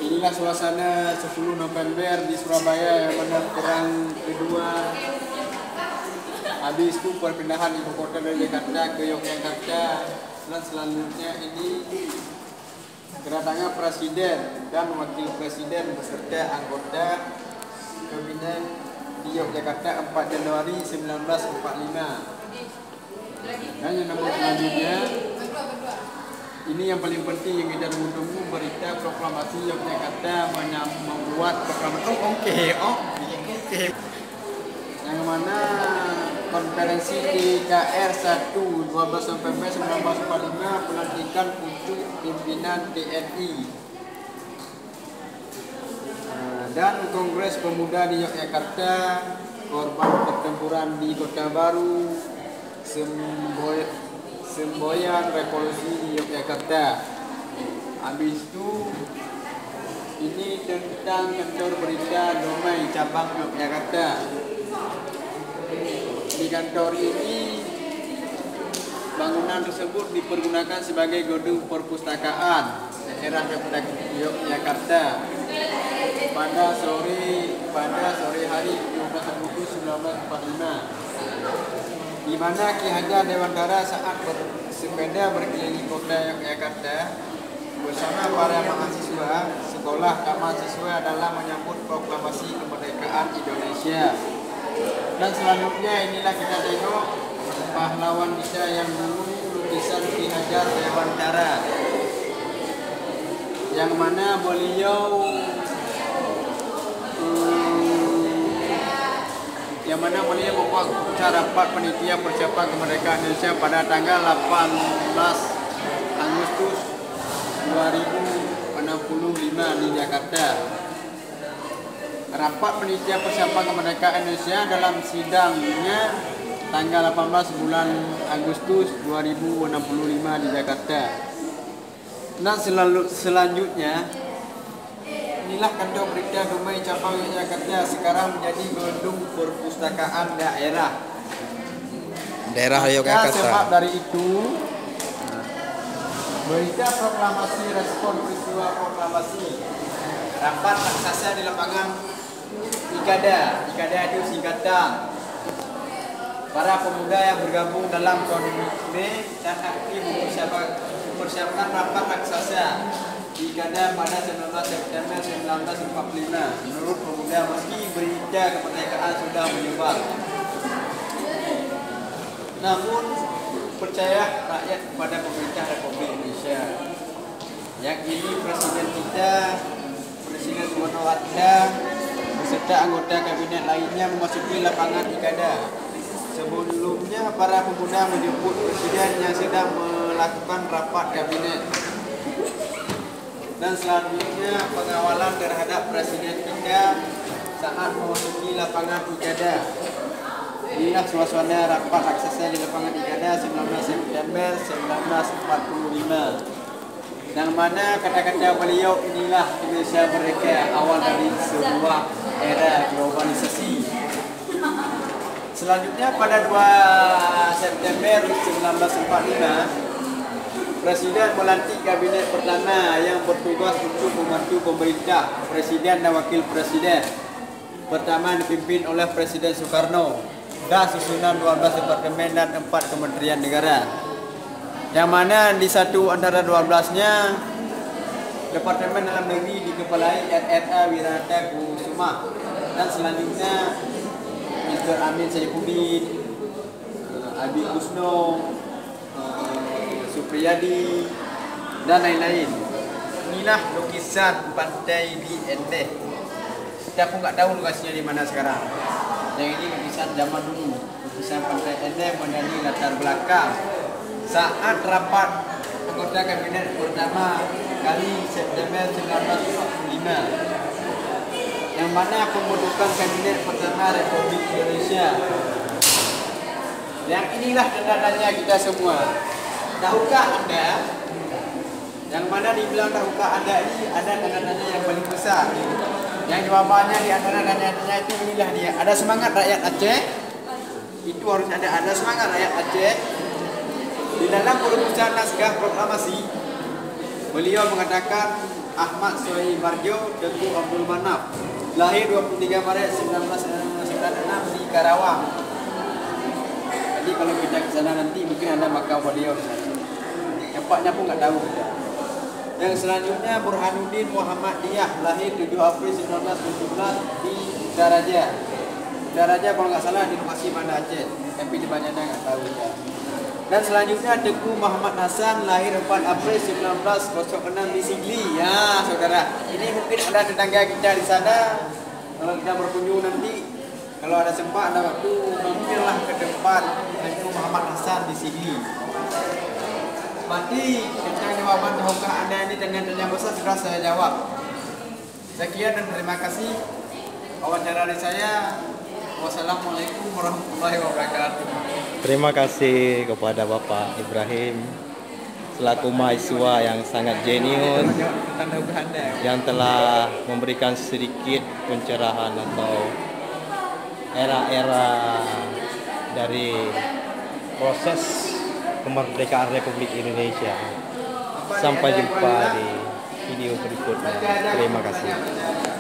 Inilah suasana 10 November di Surabaya yang mana perang kedua. Habis itu perpindahan ibu kota dari Jakarta ke Yogyakarta, dan selanjutnya ini kedatangan presiden dan wakil presiden beserta anggota kabinet di Yogyakarta 4 Januari 1945. Dan yang nomor selanjutnya, ini yang paling penting yang kita tunggu, berita proklamasi Yogyakarta membuat proklamasi. Oke. Yang mana konferensi DKR 1 12 November 1945 pelantikan pucuk pimpinan TNI. Dan Kongres Pemuda di Yogyakarta, korban pertempuran di Kota Baru, semboyan revolusi di Yogyakarta. Habis itu ini tentang kantor berita Damai cabang Yogyakarta. Di kantor ini bangunan tersebut dipergunakan sebagai gedung perpustakaan daerah Yogyakarta pada sore hari 12 Agustus 1945, di mana Ki Hajar Dewantara saat bersepeda berkeliling kota Yogyakarta bersama para mahasiswa sekolah dan mahasiswa dalam menyambut proklamasi kemerdekaan Indonesia. Dan selanjutnya inilah kita tengok pahlawan kita yang dulu, lukisan Ki Hajar Dewantara, yang mana beliau membuat rapat panitia persiapan kemerdekaan Indonesia pada tanggal 18 Agustus 2065 di Jakarta. Rapat panitia persiapan kemerdekaan Indonesia dalam sidangnya tanggal 18 bulan Agustus 2065 di Jakarta. Dan selanjutnya inilah kantor berita Damai cabang Yogyakarta sekarang menjadi gedung perpustakaan daerah Yogyakarta. Sebab dari itu, berita proklamasi, respon peristiwa proklamasi, rapat raksasa di lapangan Ikada itu singkatan para pemuda yang bergabung dalam komite dan aktif mempersiapkan rapat raksasa Ikada pada 19 September 1945. Menurut pemuda, meski berita kemerdekaan sudah menyebar, namun percaya rakyat kepada pemerintah Republik Indonesia. Yang ini presiden kita, Presiden Soekarno-Hatta beserta anggota kabinet lainnya memasuki lapangan Ikada. Sebelumnya para pemuda menjemput presiden yang sedang melakukan rapat kabinet. Dan selanjutnya pengawalan terhadap presiden kita saat memasuki lapangan Ikada. Inilah suasana rapat raksasa di lapangan Ikada 19 September 1945. Yang mana kata-kata beliau, inilah Indonesia merdeka, awal dari sebuah era globalisasi. Selanjutnya pada 2 September 1945 Presiden melantik kabinet pertama yang bertugas untuk membantu pemerintah, presiden dan wakil presiden. Pertama dipimpin oleh Presiden Soekarno dan susunan 12 departemen dan 4 kementerian negara. Yang mana di satu antara 12-nya Departemen Dalam Negeri dikepalai RRA Wiranto Kusuma, dan selanjutnya Mr. Amin Saifuddin, Abi Kusno, Supriyadi, dan lain-lain. Inilah lukisan pantai di Enteh. kita pun nggak tahu lokasinya di mana sekarang. Yang ini lukisan zaman dulu, lukisan Pantai Enem menjadi latar belakang saat rapat anggota kabinet pertama kali September 1945, yang mana pembentukan kabinet pertama Republik Indonesia. Yang inilah tanda-tandanya kita semua. Tahukah Anda? Yang mana dibilang tahukah Anda ini ada tanda-tanda yang paling besar. Yang jawabannya di antara tanda-tandanya itu inilah dia. Ada semangat rakyat Aceh. Itu harus ada semangat rakyat Aceh. Di dalam perumusan naskah proklamasi, beliau mengatakan Ahmad Soeharto Teguh Abdul Manaf lahir 23 Maret 1996 di Karawang. Jadi kalau kita ke sana nanti mungkin ada makam beliau di sana. Tempatnya pun nggak tahu kita. Yang selanjutnya Burhanuddin Muhammad Diyah lahir 7 April 1917 di Daraja. Daraja kalau nggak salah di lokasi mana Aceh, tapi di Banyana nggak tahu kita. Dan selanjutnya Teguh Muhammad Hasan lahir 4 April 1906 di Sigli. Ya saudara, ini mungkin ada tetangga kita di sana. Kalau kita berkunjung nanti, kalau ada sempat, ada waktu, mampirlah ke tempat Teguh Muhammad Hasan di Sigli. Berarti tentang jawaban tahukah Anda ini tanda-tanda besar sudah saya jawab. Sekian dan terima kasih wawancara dari saya. Wassalamualaikum warahmatullahi wabarakatuh. Terima kasih kepada Bapak Ibrahim selaku mahasiswa yang sangat jenius yang telah memberikan sedikit pencerahan atau era-era dari proses kemerdekaan Republik Indonesia. Sampai jumpa di video berikutnya. Terima kasih.